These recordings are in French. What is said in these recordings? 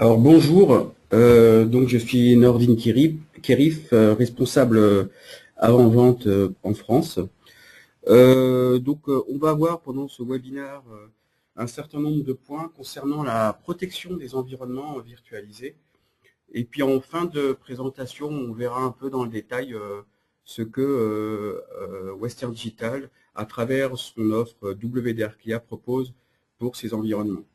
Alors bonjour, donc je suis Nordine Kérif, responsable avant-vente en France. On va voir pendant ce webinaire un certain nombre de points concernant la protection des environnements virtualisés. Et puis en fin de présentation, on verra un peu dans le détail ce que Western Digital, à travers son offre WDRKIA, propose pour ces environnements.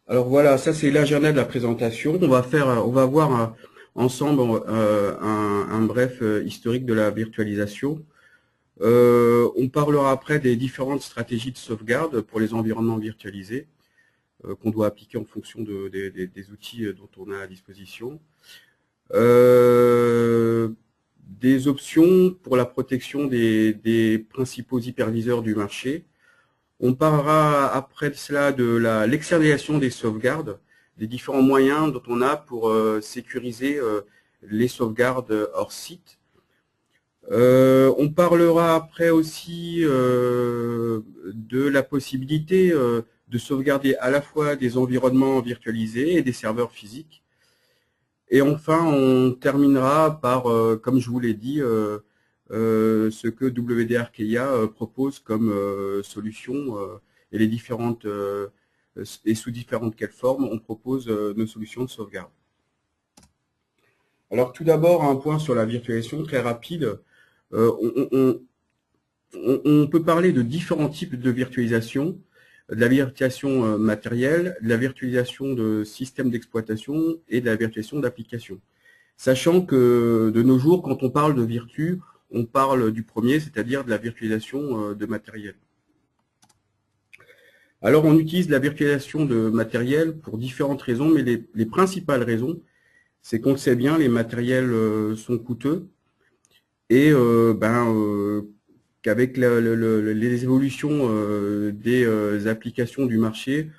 Alors voilà, ça c'est l'agenda de la présentation. On va voir ensemble un bref historique de la virtualisation. On parlera après des différentes stratégies de sauvegarde pour les environnements virtualisés qu'on doit appliquer en fonction des outils dont on a à disposition. Des options pour la protection des principaux hyperviseurs du marché. On parlera après de cela de l'externalisation des sauvegardes, des différents moyens dont on a pour sécuriser les sauvegardes hors site. On parlera après aussi de la possibilité de sauvegarder à la fois des environnements virtualisés et des serveurs physiques. Et enfin, on terminera par, comme je vous l'ai dit, ce que WDRKIA propose comme solution et les différentes et sous différentes quelles formes on propose nos solutions de sauvegarde. Alors tout d'abord, un point sur la virtualisation très rapide. On peut parler de différents types de virtualisation, de la virtualisation matérielle, de la virtualisation de systèmes d'exploitation et de la virtualisation d'applications. Sachant que de nos jours, quand on parle de virtu, on parle du premier, c'est-à-dire de la virtualisation de matériel. Alors on utilise la virtualisation de matériel pour différentes raisons, mais les principales raisons, c'est qu'on le sait bien, les matériels sont coûteux et qu'avec les évolutions des applications du marché,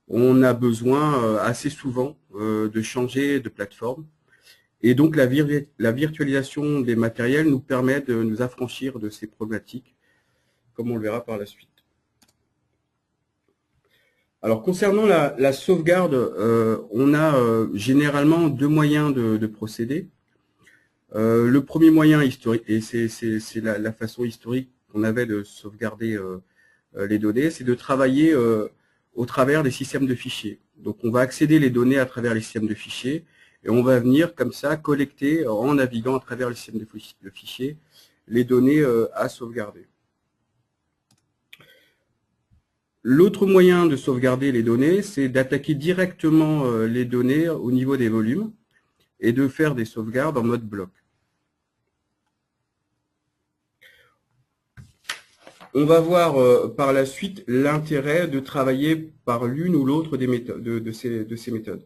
on a besoin assez souvent de changer de plateforme. Et donc la virtualisation des matériels nous permet de nous affranchir de ces problématiques, comme on le verra par la suite. Alors concernant la sauvegarde, on a généralement deux moyens de procéder. Le premier moyen historique, et c'est la façon historique qu'on avait de sauvegarder les données, c'est de travailler au travers des systèmes de fichiers. Donc on va accéder les données à travers les systèmes de fichiers et on va venir comme ça collecter en naviguant à travers les systèmes de fichiers les données à sauvegarder. L'autre moyen de sauvegarder les données, c'est d'attaquer directement les données au niveau des volumes et de faire des sauvegardes en mode bloc. On va voir par la suite l'intérêt de travailler par l'une ou l'autre des méthodes, de ces méthodes.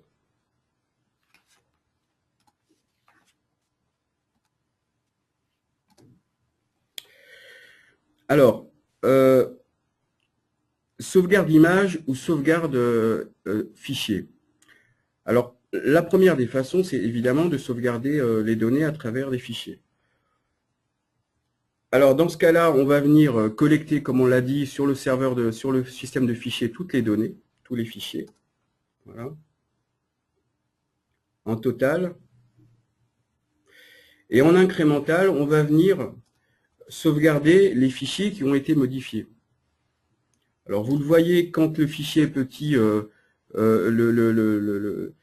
Alors, sauvegarde d'image ou sauvegarde fichier. Alors, la première des façons, c'est évidemment de sauvegarder les données à travers des fichiers. Alors, dans ce cas-là, on va venir collecter, comme on l'a dit, sur le serveur, sur le système de fichiers, toutes les données, tous les fichiers. Voilà. En total. Et en incrémental, on va venir sauvegarder les fichiers qui ont été modifiés. Alors, vous le voyez, quand le fichier est petit, le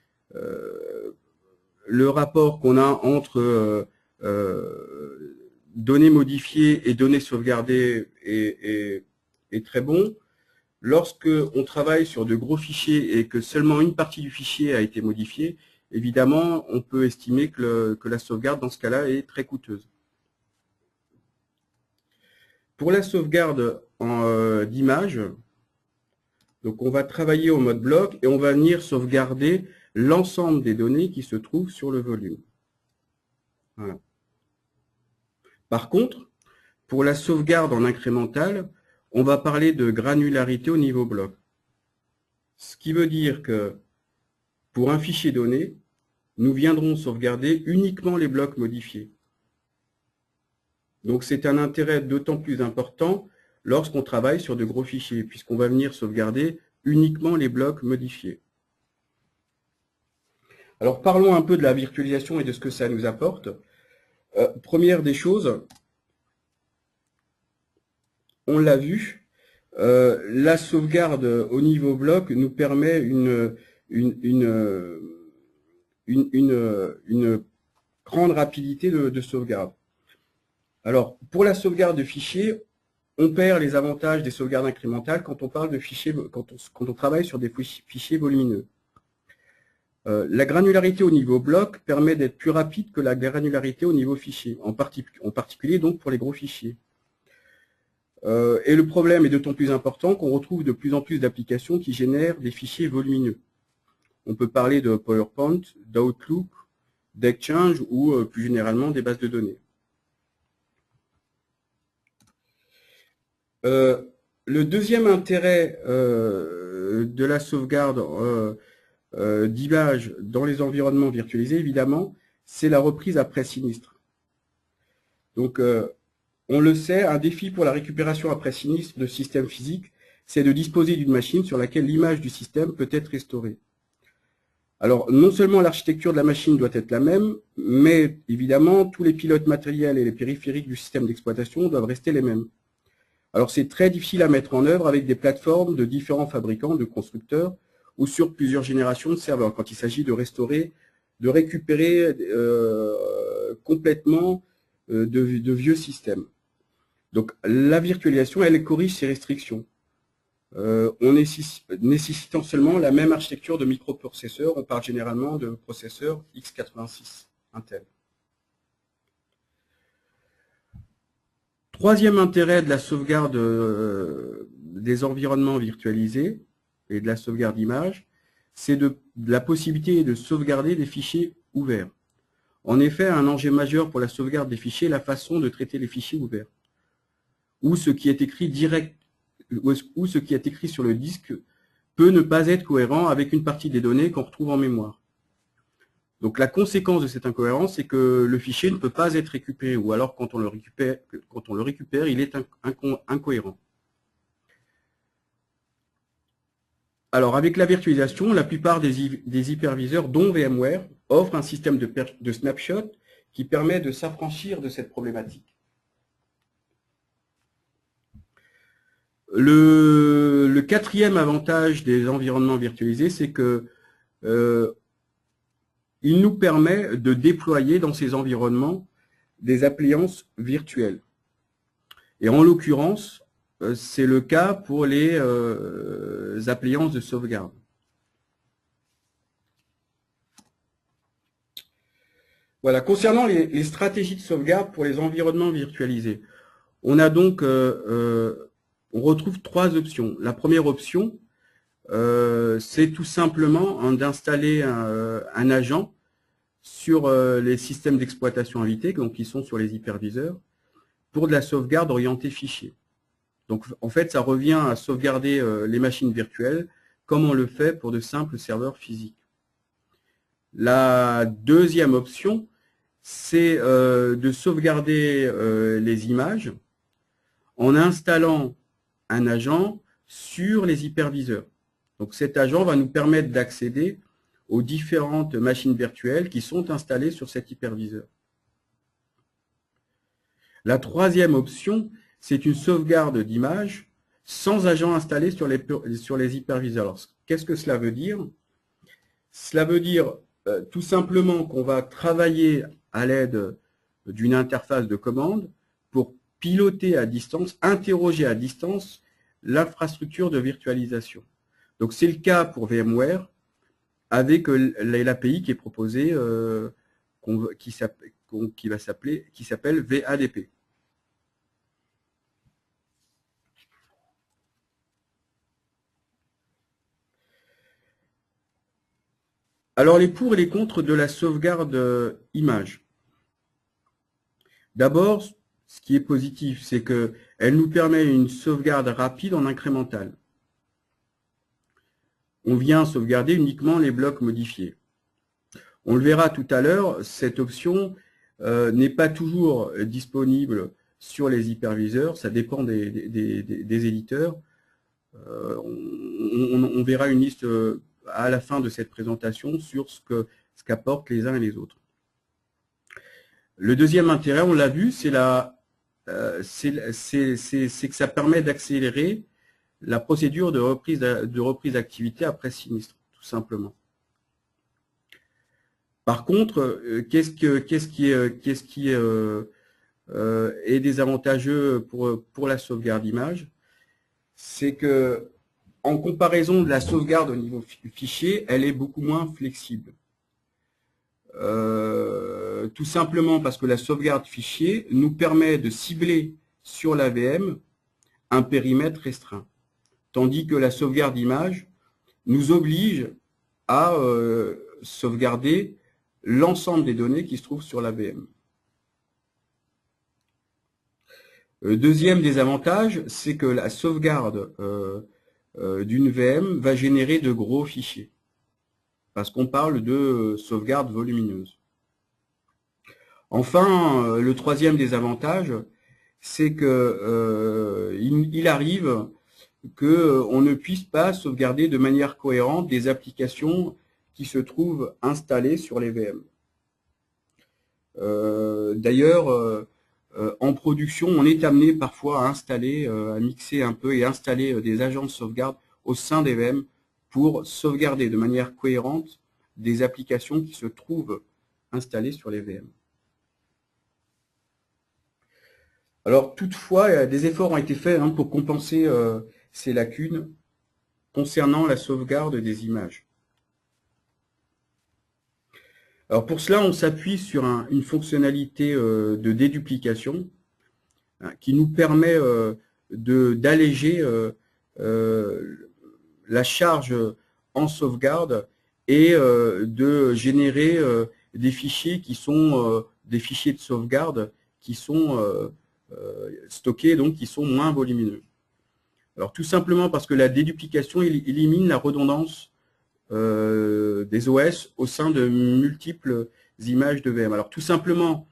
rapport qu'on a entre données modifiées et données sauvegardées est très bon. Lorsque on travaille sur de gros fichiers et que seulement une partie du fichier a été modifiée, évidemment, on peut estimer que la sauvegarde, dans ce cas-là, est très coûteuse. Pour la sauvegarde d'image, donc on va travailler au mode bloc et on va venir sauvegarder l'ensemble des données qui se trouvent sur le volume. Voilà. Par contre, pour la sauvegarde en incrémental, on va parler de granularité au niveau bloc. Ce qui veut dire que pour un fichier donné, nous viendrons sauvegarder uniquement les blocs modifiés. Donc c'est un intérêt d'autant plus important lorsqu'on travaille sur de gros fichiers, puisqu'on va venir sauvegarder uniquement les blocs modifiés. Alors parlons un peu de la virtualisation et de ce que ça nous apporte. Première des choses, on l'a vu, la sauvegarde au niveau bloc nous permet une grande rapidité de sauvegarde. Alors, pour la sauvegarde de fichiers, on perd les avantages des sauvegardes incrémentales quand on parle de fichiers, quand on travaille sur des fichiers volumineux. La granularité au niveau bloc permet d'être plus rapide que la granularité au niveau fichier, en particulier donc pour les gros fichiers. Et le problème est d'autant plus important qu'on retrouve de plus en plus d'applications qui génèrent des fichiers volumineux. On peut parler de PowerPoint, d'Outlook, d'Exchange ou plus généralement des bases de données. Le deuxième intérêt de la sauvegarde d'images dans les environnements virtualisés, évidemment, c'est la reprise après sinistre. Donc, on le sait, un défi pour la récupération après sinistre de systèmes physiques, c'est de disposer d'une machine sur laquelle l'image du système peut être restaurée. Alors, non seulement l'architecture de la machine doit être la même, mais évidemment, tous les pilotes matériels et les périphériques du système d'exploitation doivent rester les mêmes. Alors, c'est très difficile à mettre en œuvre avec des plateformes de différents fabricants, de constructeurs, ou sur plusieurs générations de serveurs, quand il s'agit de restaurer, de récupérer complètement de vieux systèmes. Donc, la virtualisation, elle corrige ces restrictions. Nécessitant seulement la même architecture de microprocesseurs, on parle généralement de processeurs x86 Intel. Troisième intérêt de la sauvegarde des environnements virtualisés et de la sauvegarde d'image, c'est de la possibilité de sauvegarder des fichiers ouverts. En effet, un enjeu majeur pour la sauvegarde des fichiers est la façon de traiter les fichiers ouverts, où ce qui est écrit ou ce qui est écrit sur le disque peut ne pas être cohérent avec une partie des données qu'on retrouve en mémoire. Donc la conséquence de cette incohérence, c'est que le fichier ne peut pas être récupéré, ou alors quand on le récupère, il est incohérent. Alors avec la virtualisation, la plupart des hyperviseurs, dont VMware, offrent un système de snapshot qui permet de s'affranchir de cette problématique. Le quatrième avantage des environnements virtualisés, c'est que il nous permet de déployer dans ces environnements des appliances virtuelles. Et en l'occurrence, c'est le cas pour les appliances de sauvegarde. Voilà, concernant les stratégies de sauvegarde pour les environnements virtualisés, on a donc on retrouve trois options. La première option, c'est tout simplement d'installer un agent sur les systèmes d'exploitation invités, donc qui sont sur les hyperviseurs, pour de la sauvegarde orientée fichier. Donc en fait, ça revient à sauvegarder les machines virtuelles comme on le fait pour de simples serveurs physiques. La deuxième option, c'est de sauvegarder les images en installant un agent sur les hyperviseurs. Donc cet agent va nous permettre d'accéder aux différentes machines virtuelles qui sont installées sur cet hyperviseur. La troisième option, c'est une sauvegarde d'image sans agent installé sur les hyperviseurs. Alors, qu'est-ce que cela veut dire? Cela veut dire tout simplement qu'on va travailler à l'aide d'une interface de commande pour piloter à distance, interroger à distance l'infrastructure de virtualisation. Donc c'est le cas pour VMware avec l'API qui est proposée, qui s'appelle VADP. Alors les pour et les contre de la sauvegarde image. D'abord, ce qui est positif, c'est qu'elle nous permet une sauvegarde rapide en incrémental. On vient sauvegarder uniquement les blocs modifiés. On le verra tout à l'heure, cette option n'est pas toujours disponible sur les hyperviseurs, ça dépend des éditeurs. On verra une liste à la fin de cette présentation sur ce qu'apportent les uns et les autres. Le deuxième intérêt, on l'a vu, c'est que ça permet d'accélérer la procédure de reprise d'activité après sinistre, tout simplement. Par contre, qu'est-ce qui est désavantageux pour la sauvegarde d'image? C'est que, en comparaison de la sauvegarde au niveau fichier, elle est beaucoup moins flexible. Tout simplement parce que la sauvegarde fichier nous permet de cibler sur la VM un périmètre restreint, tandis que la sauvegarde image nous oblige à sauvegarder l'ensemble des données qui se trouvent sur la VM. Deuxième désavantage, c'est que la sauvegarde d'une VM va générer de gros fichiers, parce qu'on parle de sauvegarde volumineuse. Enfin, le troisième désavantage, c'est que il arrive qu'on ne puisse pas sauvegarder de manière cohérente des applications qui se trouvent installées sur les VM. D'ailleurs, en production, on est amené parfois à installer, à mixer un peu et installer des agents de sauvegarde au sein des VM pour sauvegarder de manière cohérente des applications qui se trouvent installées sur les VM. Alors toutefois, des efforts ont été faits pour compenser ces lacunes concernant la sauvegarde des images. Alors pour cela, on s'appuie sur une fonctionnalité de déduplication qui nous permet d'alléger la charge en sauvegarde et de générer des fichiers qui sont des fichiers de sauvegarde qui sont stockés, donc qui sont moins volumineux. Alors tout simplement parce que la déduplication élimine la redondance des OS au sein de multiples images de VM. Alors tout simplement,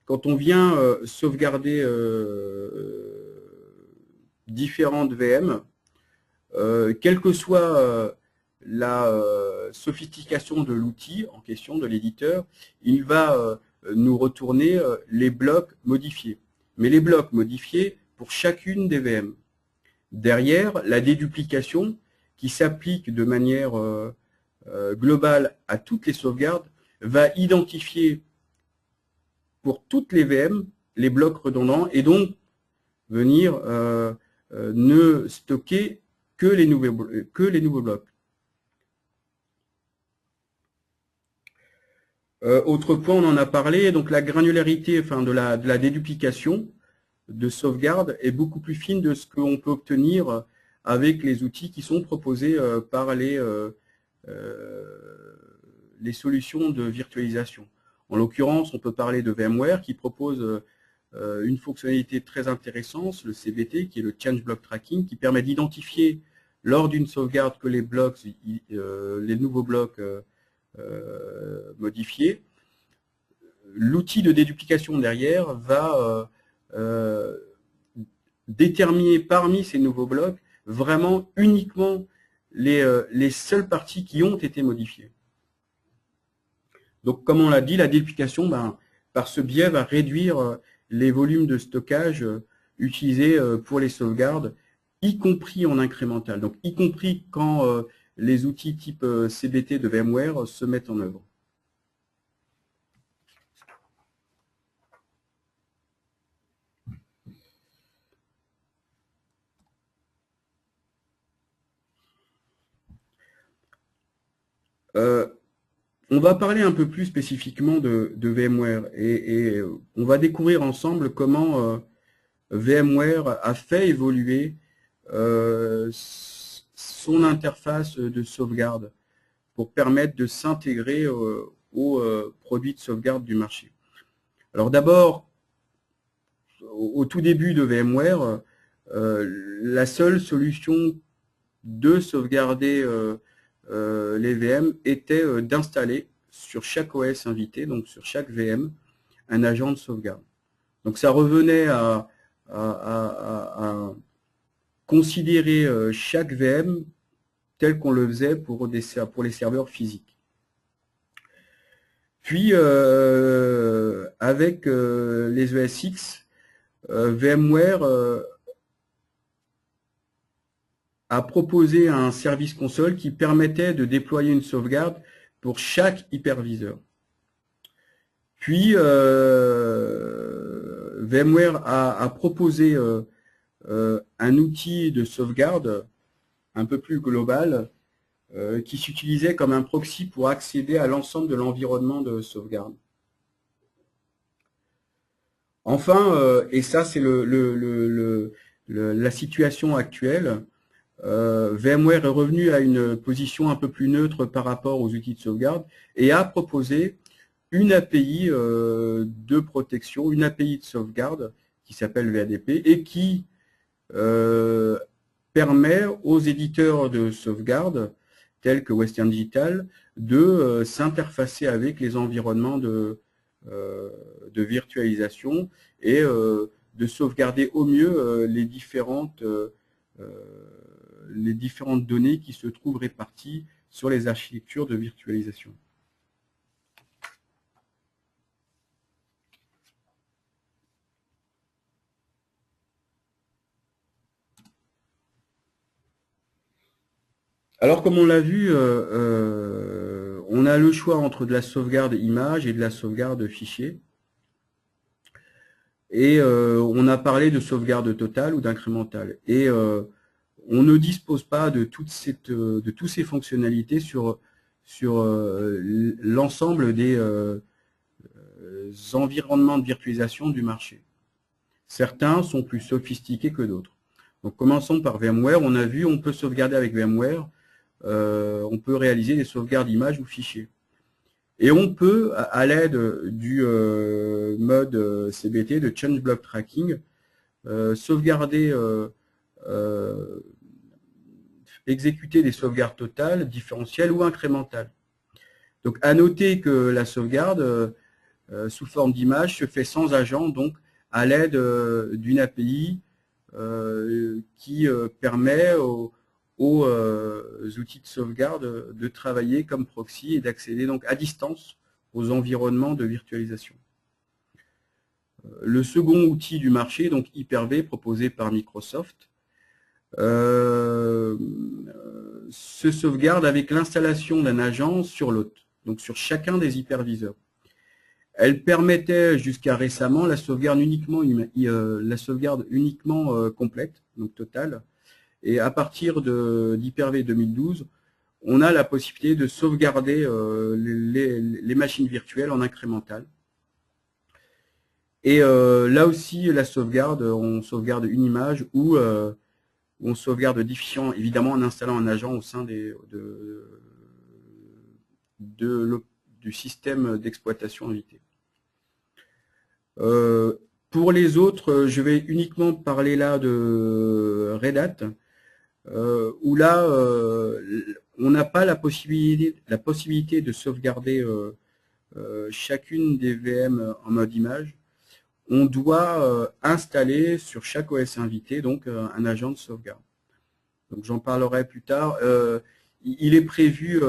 quand on vient sauvegarder différentes VM, quelle que soit la sophistication de l'outil en question, de l'éditeur, il va nous retourner les blocs modifiés. Mais les blocs modifiés pour chacune des VM. Derrière, la déduplication qui s'applique de manière globale à toutes les sauvegardes va identifier pour toutes les VM les blocs redondants et donc venir ne stocker que les nouveaux blocs. Autre point, on en a parlé, donc la granularité de la déduplication de sauvegarde est beaucoup plus fine de ce qu'on peut obtenir avec les outils qui sont proposés par les solutions de virtualisation. En l'occurrence, on peut parler de VMware qui propose une fonctionnalité très intéressante, le CBT, qui est le Change Block Tracking, qui permet d'identifier lors d'une sauvegarde que les nouveaux blocs modifiés. L'outil de déduplication derrière va déterminer parmi ces nouveaux blocs vraiment uniquement les seules parties qui ont été modifiées. Donc, comme on l'a dit, la déduplication, par ce biais, va réduire les volumes de stockage utilisés pour les sauvegardes, y compris en incrémental, donc y compris quand les outils type CBT de VMware se mettent en œuvre. On va parler un peu plus spécifiquement de VMware et on va découvrir ensemble comment VMware a fait évoluer son interface de sauvegarde pour permettre de s'intégrer aux produits de sauvegarde du marché. Alors d'abord, au tout début de VMware, la seule solution de sauvegarder les VM était d'installer sur chaque OS invité, donc sur chaque VM, un agent de sauvegarde. Donc ça revenait à à considérer chaque VM tel qu'on le faisait pour les serveurs physiques. Puis, avec les ESX, VMware a proposé un service console qui permettait de déployer une sauvegarde pour chaque hyperviseur. Puis, VMware a proposé un outil de sauvegarde un peu plus global qui s'utilisait comme un proxy pour accéder à l'ensemble de l'environnement de sauvegarde. Enfin, et ça c'est la situation actuelle, VMware est revenu à une position un peu plus neutre par rapport aux outils de sauvegarde et a proposé une API de protection, une API de sauvegarde qui s'appelle VADP et qui permet aux éditeurs de sauvegarde tels que Western Digital de s'interfacer avec les environnements de virtualisation et de sauvegarder au mieux les différentes données qui se trouvent réparties sur les architectures de virtualisation. Alors, comme on l'a vu, on a le choix entre de la sauvegarde image et de la sauvegarde fichier. Et on a parlé de sauvegarde totale ou d'incrémentale. Et on ne dispose pas de toutes ces fonctionnalités sur l'ensemble des environnements de virtualisation du marché. Certains sont plus sophistiqués que d'autres. Donc, commençons par VMware. On a vu, on peut sauvegarder avec VMware. On peut réaliser des sauvegardes images ou fichiers. Et on peut, à l'aide du mode CBT, de Change Block Tracking, sauvegarder, exécuter des sauvegardes totales, différentielles ou incrémentales. Donc, à noter que la sauvegarde sous forme d'image se fait sans agent, donc à l'aide d'une API qui permet aux outils de sauvegarde de travailler comme proxy et d'accéder donc à distance aux environnements de virtualisation. Le second outil du marché, donc Hyper-V, proposé par Microsoft, se sauvegarde avec l'installation d'un agent sur l'hôte, donc sur chacun des hyperviseurs. Elle permettait jusqu'à récemment la sauvegarde uniquement complète, donc totale. Et à partir d'Hyper-V 2012, on a la possibilité de sauvegarder les machines virtuelles en incrémental. Et là aussi, la sauvegarde, on sauvegarde une image ou on sauvegarde différents, évidemment en installant un agent au sein du système d'exploitation invité. Pour les autres, je vais uniquement parler là de Red Hat, où là, on n'a pas la possibilité de sauvegarder chacune des VM en mode image. On doit installer sur chaque OS invité donc un agent de sauvegarde. Donc j'en parlerai plus tard. Il est prévu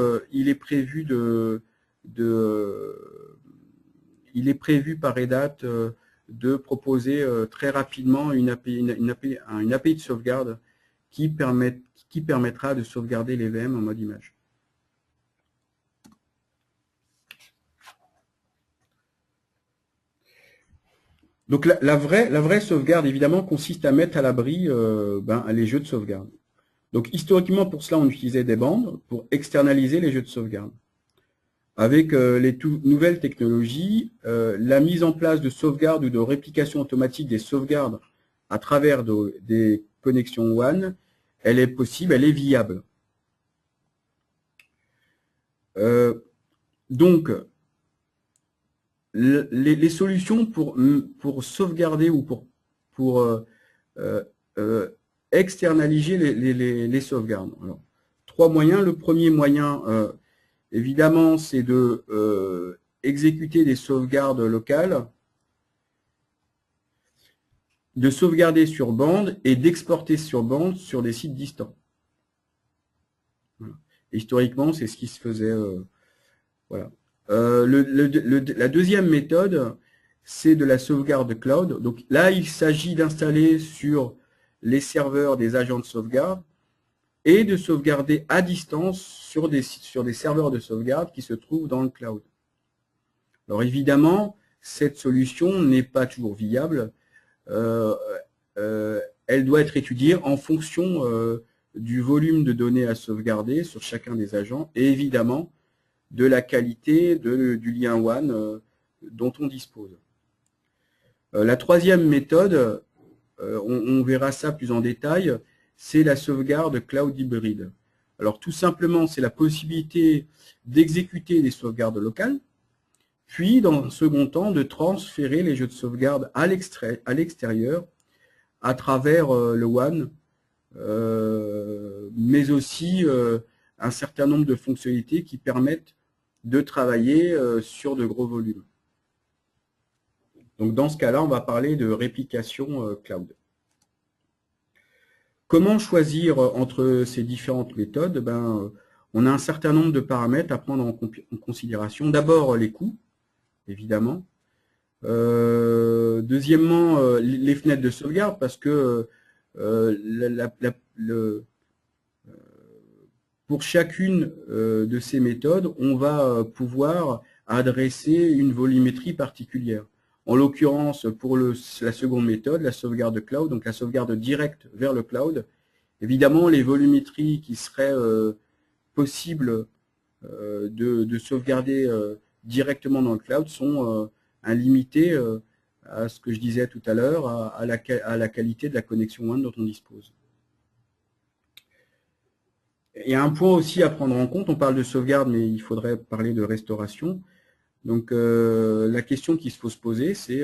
par Red Hat de proposer très rapidement une API de sauvegarde qui permettra de sauvegarder les VM en mode image. Donc la vraie sauvegarde, évidemment, consiste à mettre à l'abri les jeux de sauvegarde. Donc historiquement, pour cela, on utilisait des bandes pour externaliser les jeux de sauvegarde. Avec les nouvelles technologies, la mise en place de sauvegarde ou de réplication automatique des sauvegardes à travers des connexions WAN, elle est possible, elle est viable. Donc, les solutions pour sauvegarder ou pour externaliser les sauvegardes. Alors, 3 moyens. Le premier moyen, évidemment, c'est de exécuter des sauvegardes locales. de sauvegarder sur bande et d'exporter sur bande sur des sites distants. Voilà. Historiquement, c'est ce qui se faisait. Voilà. La deuxième méthode, c'est de la sauvegarde cloud. Donc là, il s'agit d'installer sur les serveurs des agents de sauvegarde et de sauvegarder à distance sur des serveurs de sauvegarde qui se trouvent dans le cloud. Alors évidemment, cette solution n'est pas toujours viable. Elle doit être étudiée en fonction du volume de données à sauvegarder sur chacun des agents et évidemment de la qualité du lien WAN dont on dispose. La troisième méthode, on verra ça plus en détail, c'est la sauvegarde cloud hybride. Alors tout simplement, c'est la possibilité d'exécuter des sauvegardes locales, puis dans un second temps, de transférer les jeux de sauvegarde à l'extérieur à travers le WAN, mais aussi un certain nombre de fonctionnalités qui permettent de travailler sur de gros volumes. Donc dans ce cas-là, on va parler de réplication cloud. Comment choisir entre ces différentes méthodes? On a un certain nombre de paramètres à prendre en considération. D'abord, les coûts, évidemment. Deuxièmement, les fenêtres de sauvegarde, parce que pour chacune de ces méthodes, on va pouvoir adresser une volumétrie particulière. En l'occurrence, pour la seconde méthode, la sauvegarde cloud, donc la sauvegarde directe vers le cloud, évidemment, les volumétries qui seraient possibles de sauvegarder directement dans le cloud sont limitées à ce que je disais tout à l'heure, à la qualité de la connexion WAN dont on dispose. Il y a un point aussi à prendre en compte, on parle de sauvegarde, mais il faudrait parler de restauration. Donc la question qu'il faut se poser, c'est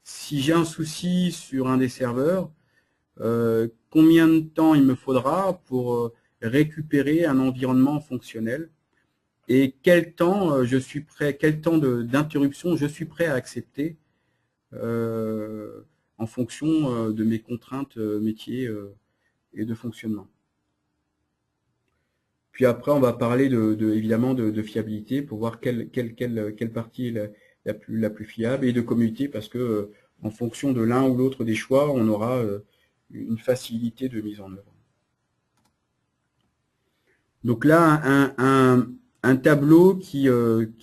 si j'ai un souci sur un des serveurs, combien de temps il me faudra pour récupérer un environnement fonctionnel et quel temps quel temps d'interruption je suis prêt à accepter en fonction de mes contraintes métiers et de fonctionnement. Puis après, on va parler évidemment de fiabilité pour voir quelle partie est la plus fiable et de communauté parce que en fonction de l'un ou l'autre des choix, on aura une facilité de mise en œuvre. Donc là, un tableau qui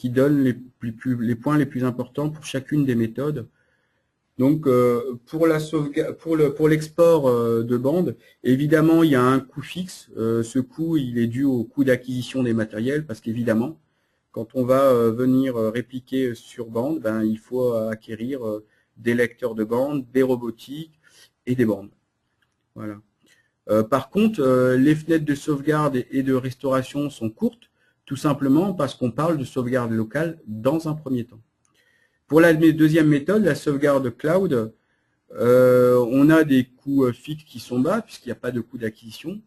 donne les points les plus importants pour chacune des méthodes. Donc pour l'export de bande, évidemment il y a un coût fixe. Ce coût il est dû au coût d'acquisition des matériels parce qu'évidemment quand on va venir répliquer sur bande, il faut acquérir des lecteurs de bande, des robotiques et des bandes. Voilà. Par contre, les fenêtres de sauvegarde et de restauration sont courtes, tout simplement parce qu'on parle de sauvegarde locale dans un premier temps. Pour la deuxième méthode, la sauvegarde cloud, on a des coûts fixes qui sont bas puisqu'il n'y a pas de coût d'acquisition.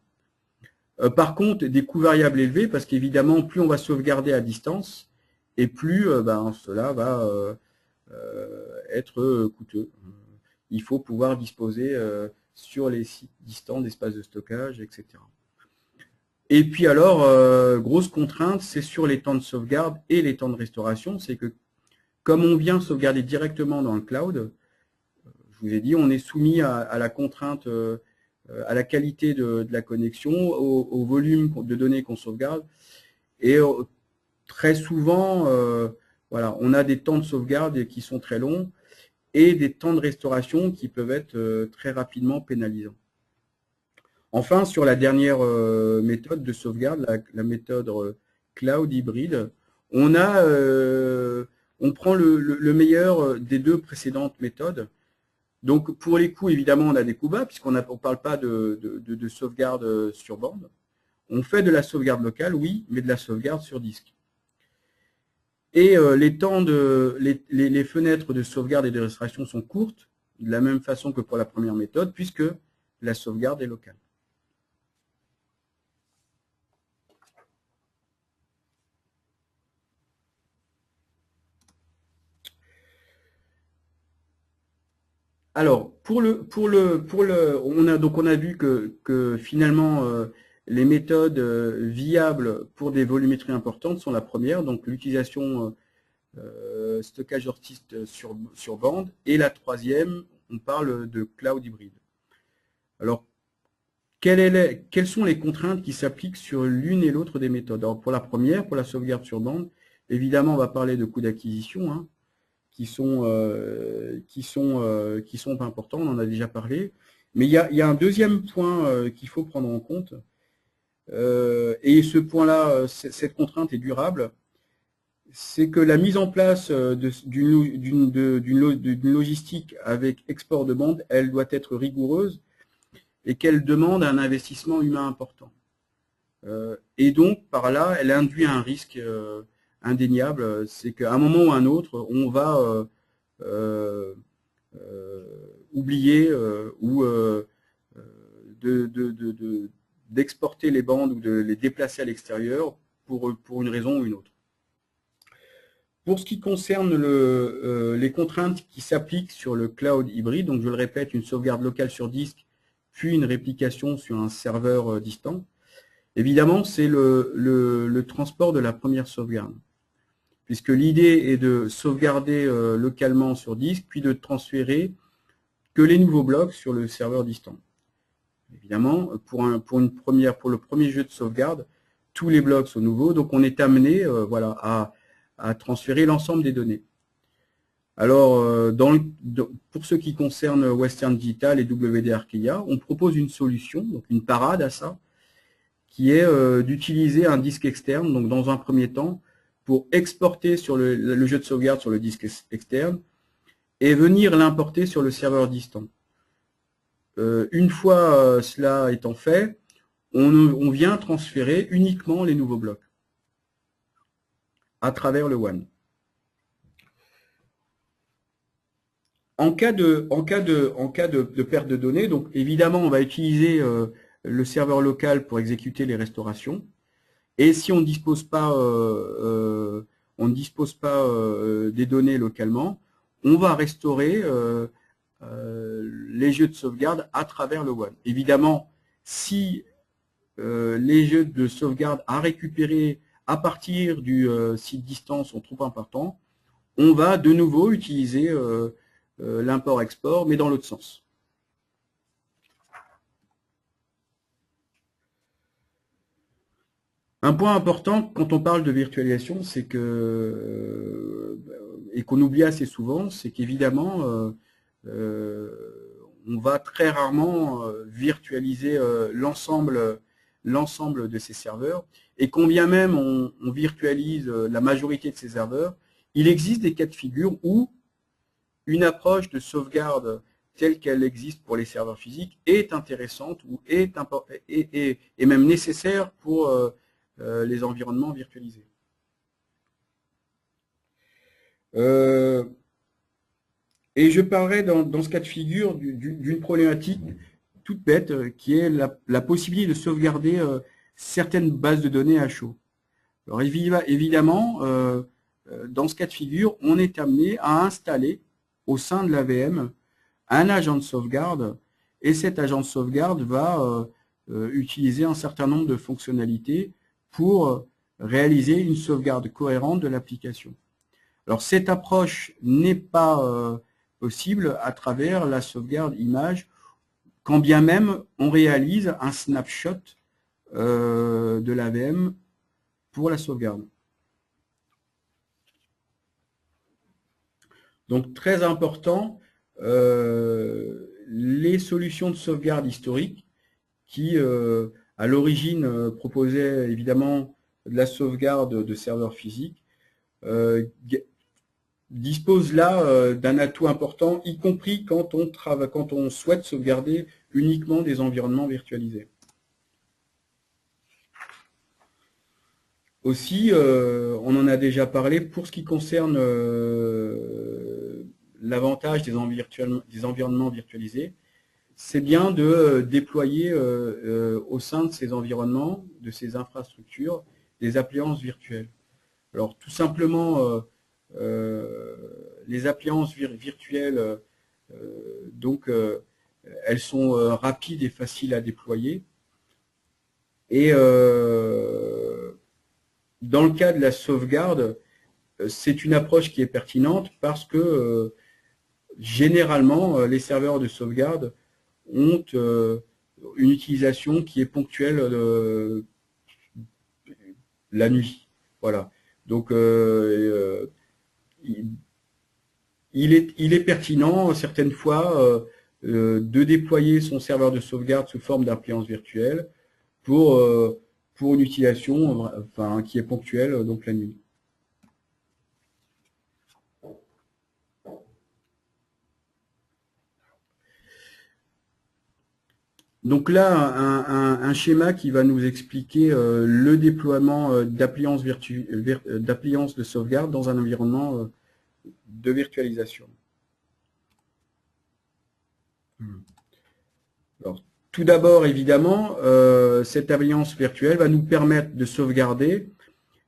Par contre, des coûts variables élevés parce qu'évidemment, plus on va sauvegarder à distance et plus cela va être coûteux. Il faut pouvoir disposer sur les sites distants d'espaces de stockage, etc. Et puis alors, grosse contrainte, c'est sur les temps de sauvegarde et les temps de restauration, c'est que comme on vient sauvegarder directement dans le cloud, je vous ai dit, on est soumis à la contrainte, à la qualité de la connexion, au volume de données qu'on sauvegarde. Et très souvent, voilà, on a des temps de sauvegarde qui sont très longs et des temps de restauration qui peuvent être très rapidement pénalisants. Enfin, sur la dernière méthode de sauvegarde, la méthode cloud hybride, on prend le meilleur des deux précédentes méthodes. Donc, pour les coûts, évidemment, on a des coûts bas, puisqu'on ne parle pas de sauvegarde sur bande. On fait de la sauvegarde locale, oui, mais de la sauvegarde sur disque. Et les fenêtres de sauvegarde et de restauration sont courtes, de la même façon que pour la première méthode, puisque la sauvegarde est locale. Alors, on a vu que finalement, les méthodes viables pour des volumétries importantes sont la première, donc l'utilisation stockage hors-site sur bande, et la troisième, on parle de cloud hybride. Alors, quelles sont les contraintes qui s'appliquent sur l'une et l'autre des méthodes? Alors, pour la première, pour la sauvegarde sur bande, évidemment, on va parler de coûts d'acquisition, hein, qui sont importants, on en a déjà parlé. Mais il y a un deuxième point qu'il faut prendre en compte, et ce point-là, cette contrainte est durable, c'est que la mise en place d'une logistique avec export de bande, elle doit être rigoureuse et qu'elle demande un investissement humain important. Et donc, par là, elle induit un risque indéniable, c'est qu'à un moment ou à un autre, on va oublier ou d'exporter les bandes ou de les déplacer à l'extérieur pour une raison ou une autre. Pour ce qui concerne les contraintes qui s'appliquent sur le cloud hybride, donc je le répète, une sauvegarde locale sur disque, puis une réplication sur un serveur distant, évidemment, c'est le transport de la première sauvegarde, puisque l'idée est de sauvegarder localement sur disque, puis de transférer que les nouveaux blocs sur le serveur distant. Évidemment, pour le premier jeu de sauvegarde, tous les blocs sont nouveaux, donc on est amené voilà, à transférer l'ensemble des données. Alors, pour ce qui concerne Western Digital et WD Arkeia, on propose une solution, donc une parade à ça, qui est d'utiliser un disque externe, donc dans un premier temps, pour exporter sur le jeu de sauvegarde sur le disque externe et venir l'importer sur le serveur distant. Une fois cela étant fait, on vient transférer uniquement les nouveaux blocs à travers le WAN. En cas de perte de données, donc évidemment, on va utiliser le serveur local pour exécuter les restaurations. Et si on ne dispose pas, des données localement, on va restaurer les jeux de sauvegarde à travers le WAN. Évidemment, si les jeux de sauvegarde à récupérer à partir du site distant sont trop importants, on va de nouveau utiliser l'import-export, mais dans l'autre sens. Un point important quand on parle de virtualisation, c'est que, et qu'on oublie assez souvent, c'est qu'évidemment, on va très rarement virtualiser l'ensemble de ces serveurs, et quand bien même on virtualise la majorité de ces serveurs, il existe des cas de figure où une approche de sauvegarde telle qu'elle existe pour les serveurs physiques est intéressante ou est même nécessaire pour les environnements virtualisés. Et je parlerai dans ce cas de figure d'une problématique toute bête qui est la possibilité de sauvegarder certaines bases de données à chaud. Alors évidemment, dans ce cas de figure, on est amené à installer au sein de l'AVM un agent de sauvegarde, et cet agent de sauvegarde va utiliser un certain nombre de fonctionnalités pour réaliser une sauvegarde cohérente de l'application. Alors cette approche n'est pas possible à travers la sauvegarde image, quand bien même on réalise un snapshot de l'AVM pour la sauvegarde. Donc très important, les solutions de sauvegarde historique qui à l'origine proposaient évidemment de la sauvegarde de serveurs physiques, disposent là d'un atout important, y compris quand on souhaite sauvegarder uniquement des environnements virtualisés. Aussi, on en a déjà parlé, pour ce qui concerne l'avantage des environnements virtualisés, c'est bien de déployer au sein de ces environnements, de ces infrastructures, des appliances virtuelles. Alors tout simplement, les appliances virtuelles Donc, elles sont rapides et faciles à déployer. Et dans le cas de la sauvegarde, c'est une approche qui est pertinente parce que généralement, les serveurs de sauvegarde ont une utilisation qui est ponctuelle la nuit. Voilà. Donc, il est pertinent certaines fois de déployer son serveur de sauvegarde sous forme d'appliance virtuelle pour une utilisation qui est ponctuelle, donc la nuit. Donc là, un schéma qui va nous expliquer le déploiement d'appliances de sauvegarde dans un environnement de virtualisation. Alors, tout d'abord, évidemment, cette appliance virtuelle va nous permettre de sauvegarder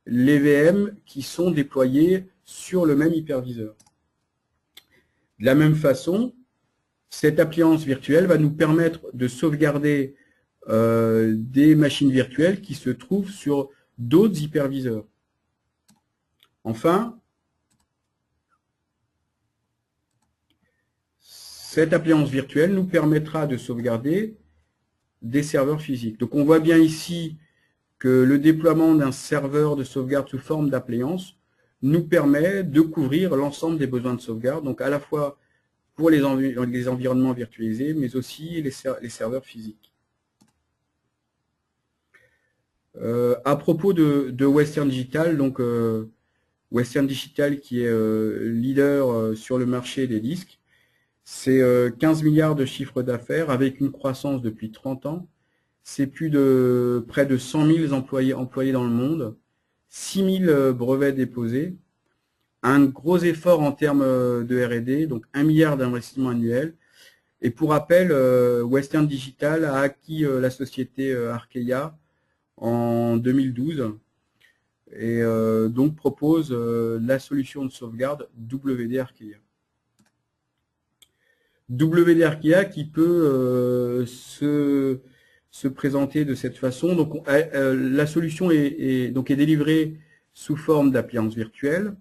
les VM qui sont déployés sur le même hyperviseur. De la même façon, cette appliance virtuelle va nous permettre de sauvegarder des machines virtuelles qui se trouvent sur d'autres hyperviseurs. Enfin, cette appliance virtuelle nous permettra de sauvegarder des serveurs physiques. Donc on voit bien ici que le déploiement d'un serveur de sauvegarde sous forme d'appliance nous permet de couvrir l'ensemble des besoins de sauvegarde, donc à la fois pour les environnements virtualisés, mais aussi les serveurs physiques. À propos de Western Digital, donc Western Digital qui est leader sur le marché des disques, c'est 15 milliards de chiffre d'affaires avec une croissance depuis 30 ans. C'est près de 100 000 employés dans le monde, 6 000 brevets déposés, un gros effort en termes de R&D, donc 1 milliard d'investissements annuels. Et pour rappel, Western Digital a acquis la société Arkeya en 2012 et donc propose la solution de sauvegarde WD Arkeya. WD Arkeya qui peut se présenter de cette façon. Donc, la solution est délivrée sous forme d'appliance virtuelle.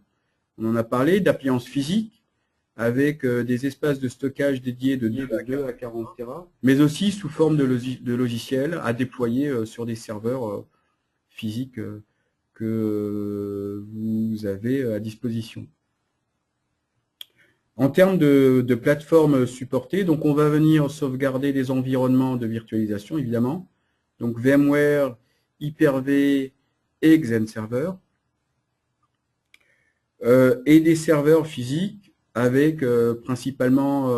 On en a parlé, d'appliance physique, avec des espaces de stockage dédiés de 2 à 40 Tera, mais aussi sous forme de logiciels à déployer sur des serveurs physiques que vous avez à disposition. En termes de plateformes supportées, donc on va venir sauvegarder des environnements de virtualisation, évidemment, donc VMware, Hyper-V et XenServer, et des serveurs physiques avec principalement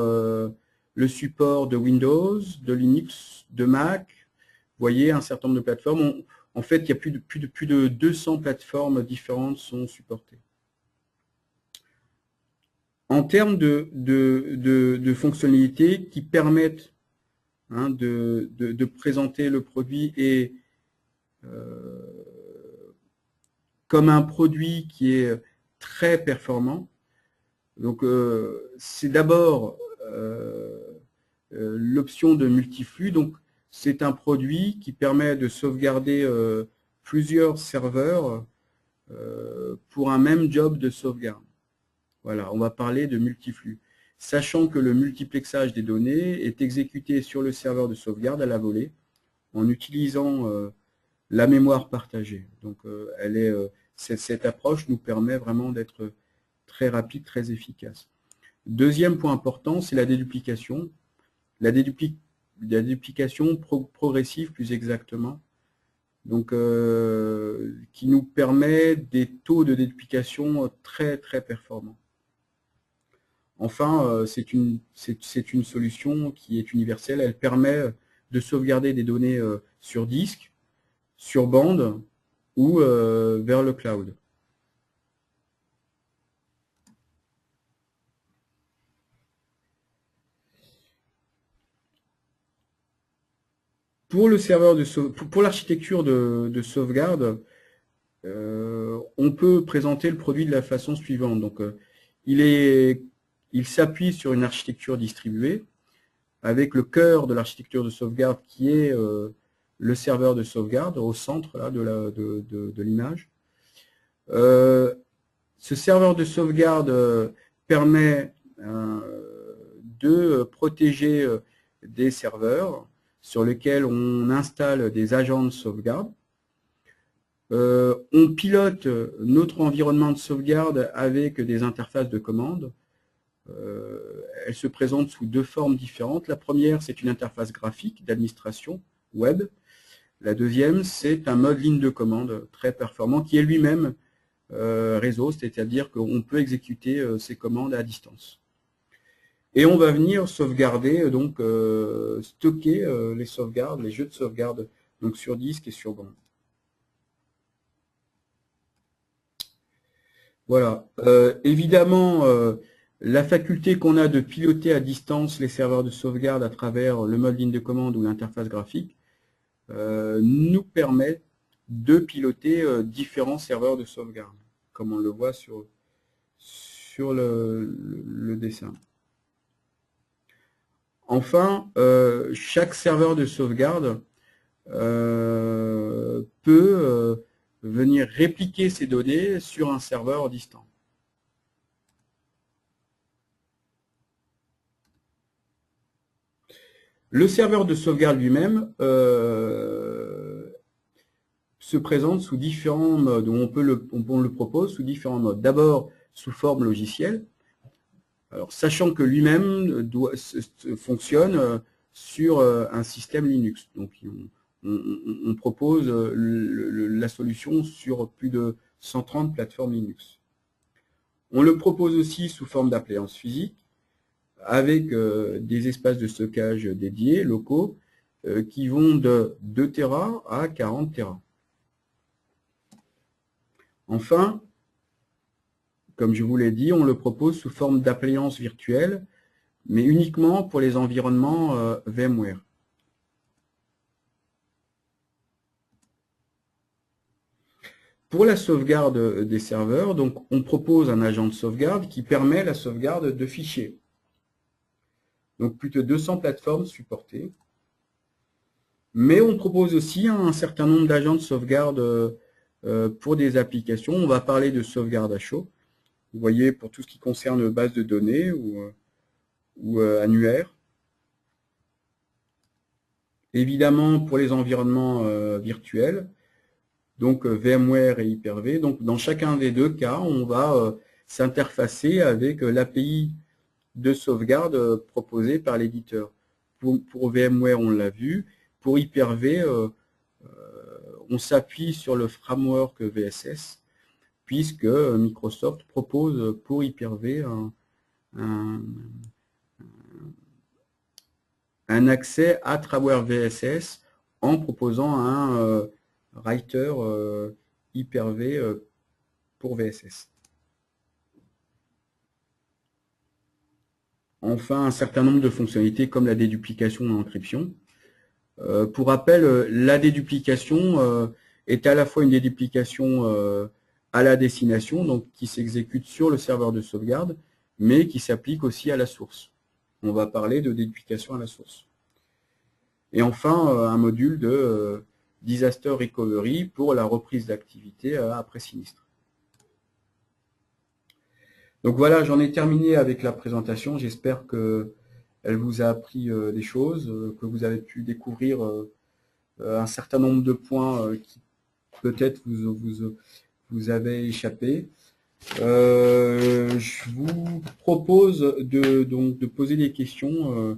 le support de Windows, de Linux, de Mac. Vous voyez, un certain nombre de plateformes. En fait, il y a plus de 200 plateformes différentes sont supportées. En termes de fonctionnalités qui permettent de présenter le produit et comme un produit qui est très performant. Donc, c'est d'abord l'option de multiflux. Donc, c'est un produit qui permet de sauvegarder plusieurs serveurs pour un même job de sauvegarde. Voilà, on va parler de multiflux. Sachant que le multiplexage des données est exécuté sur le serveur de sauvegarde à la volée en utilisant la mémoire partagée. Donc, cette approche nous permet vraiment d'être très rapide, très efficace. Deuxième point important, c'est la déduplication. La déduplication progressive, plus exactement, donc qui nous permet des taux de déduplication très, très performants. Enfin, c'est une solution qui est universelle. Elle permet de sauvegarder des données sur disque, sur bande ou vers le cloud. Pour le serveur pour l'architecture de sauvegarde, on peut présenter le produit de la façon suivante. Donc, il est il s'appuie sur une architecture distribuée, avec le cœur de l'architecture de sauvegarde qui est le serveur de sauvegarde au centre là, de l'image. Ce serveur de sauvegarde permet de protéger des serveurs sur lesquels on installe des agents de sauvegarde. On pilote notre environnement de sauvegarde avec des interfaces de commande. Elles se présentent sous deux formes différentes. La première, c'est une interface graphique d'administration web. La deuxième, c'est un mode ligne de commande très performant qui est lui-même réseau, c'est-à-dire qu'on peut exécuter ces commandes à distance. Et on va venir sauvegarder, donc stocker les sauvegardes, les jeux de sauvegarde donc sur disque et sur bande. Voilà. Évidemment, la faculté qu'on a de piloter à distance les serveurs de sauvegarde à travers le mode ligne de commande ou l'interface graphique nous permet de piloter différents serveurs de sauvegarde, comme on le voit sur le dessin. Enfin, chaque serveur de sauvegarde peut venir répliquer ces données sur un serveur distant. Le serveur de sauvegarde lui-même se présente sous différents modes, on le propose sous différents modes. D'abord, sous forme logicielle, alors, sachant que lui-même fonctionne sur un système Linux. Donc, on propose la solution sur plus de 130 plateformes Linux. On le propose aussi sous forme d'appliance physique, avec des espaces de stockage dédiés, locaux, qui vont de 2 Tera à 40 Tera. Enfin, comme je vous l'ai dit, on le propose sous forme d'appliance virtuelle, mais uniquement pour les environnements VMware. Pour la sauvegarde des serveurs, donc, on propose un agent de sauvegarde qui permet la sauvegarde de fichiers. Donc plus de 200 plateformes supportées. Mais on propose aussi un certain nombre d'agents de sauvegarde pour des applications. On va parler de sauvegarde à chaud. Vous voyez, pour tout ce qui concerne base de données ou annuaire. Évidemment, pour les environnements virtuels, donc VMware et Hyper-V. Donc, dans chacun des deux cas, on va s'interfacer avec l'API de sauvegarde proposée par l'éditeur. Pour VMware, on l'a vu. Pour Hyper-V, on s'appuie sur le framework VSS, puisque Microsoft propose pour Hyper-V un accès à travers VSS en proposant un writer Hyper-V pour VSS. Enfin, un certain nombre de fonctionnalités comme la déduplication et l'encryption. Pour rappel, la déduplication est à la fois une déduplication à la destination, donc qui s'exécute sur le serveur de sauvegarde, mais qui s'applique aussi à la source. On va parler de déduplication à la source. Et enfin, un module de disaster recovery pour la reprise d'activité après sinistre. Donc voilà, j'en ai terminé avec la présentation. J'espère qu'elle vous a appris des choses, que vous avez pu découvrir un certain nombre de points qui peut-être vous avaient échappé. Je vous propose de poser des questions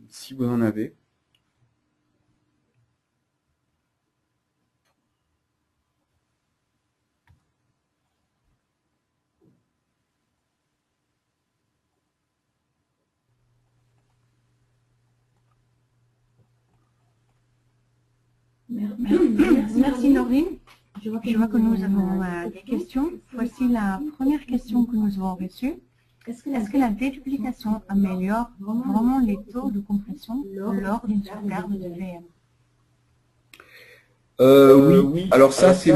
si vous en avez. Merci Norine. Je vois que nous avons des questions. Voici la première question que nous avons reçue. Est-ce que la déduplication améliore vraiment les taux de compression lors d'une sauvegarde de VM? Oui. Alors ça c'est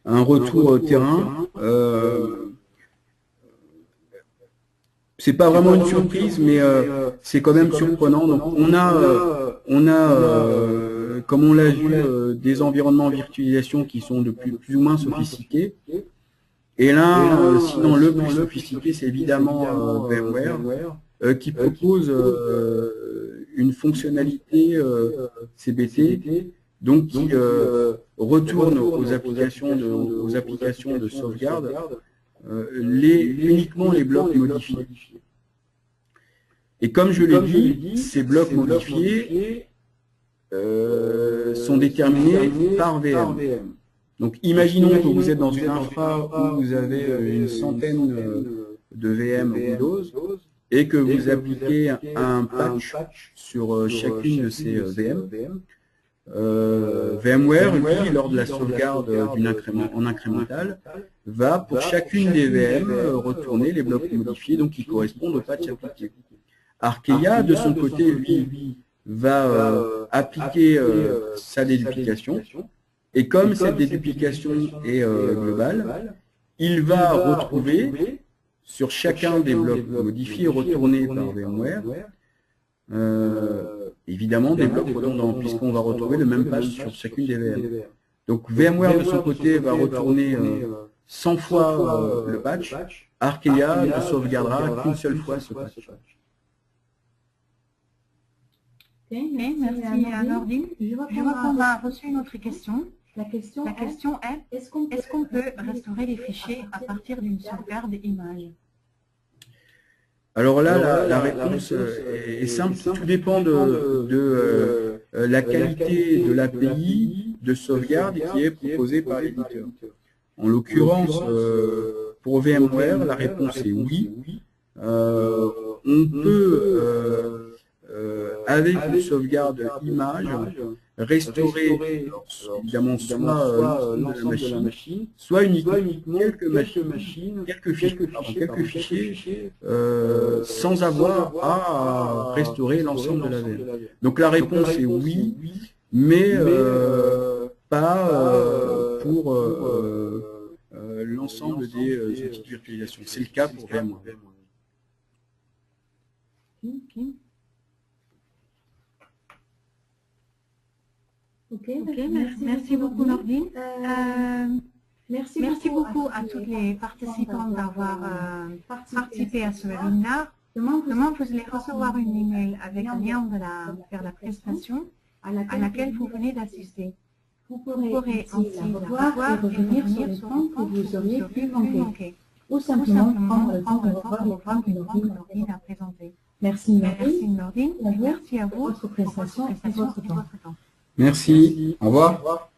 un retour terrain. C'est pas vraiment une surprise, mais c'est quand même surprenant. Donc on a comme on l'a vu, des environnements de virtualisation qui sont de plus ou moins sophistiqués. Et là, sinon le plus sophistiqué, c'est évidemment VMware, qui propose une fonctionnalité CBT, donc qui retourne aux applications de sauvegarde uniquement les blocs modifiés. Et comme je l'ai dit, ces blocs modifiés sont déterminés par VM. Donc imaginons que vous êtes dans une infra où vous avez une centaine de VM Windows et que vous appliquez un patch sur chacune de ces VM. VMware, lui, lors de la sauvegarde en incrémental, va pour chacune des VM retourner les blocs modifiés, donc qui correspondent au patch appliqué. Arkeya, de son côté, lui, va appliquer sa déduplication, et comme cette déduplication est globale, il va retrouver sur chacun des blocs modifiés retournés par VMware, évidemment des blocs redondants, puisqu'on va retrouver le même patch sur chacune des VM. Donc VMware de son côté va retourner 100 fois le patch, Arkeya ne sauvegardera qu'une seule fois ce patch. Merci Nordine. Je vois qu'on a reçu une autre question. La question est, est-ce qu'on peut restaurer les fichiers à partir d'une sauvegarde image? Alors là, la réponse est simple. Tout dépend de la qualité de l'API de sauvegarde qui est proposée par l'éditeur. En l'occurrence, pour VMware, la réponse est oui. On peut, avec une sauvegarde image, restaurer évidemment soit l'ensemble de la machine, soit uniquement quelques fichiers, sans avoir à restaurer l'ensemble de la VM. Donc la réponse est oui, mais pas pour l'ensemble des outils de virtualisation. C'est le cas pour VMware. Merci beaucoup Nordine. Merci beaucoup à tous les participants d'avoir participé à ce webinaire. Demain, vous allez recevoir une email avec un lien vers la prestation à laquelle vous venez d'assister. Vous pourrez ainsi la revoir et revenir sur le point que vous auriez pu manquer. Ou simplement prendre le temps de revoir les points que Nordine a présentés. Merci Nordine. Merci à vous. Votre prestation et votre temps. Merci. Au revoir.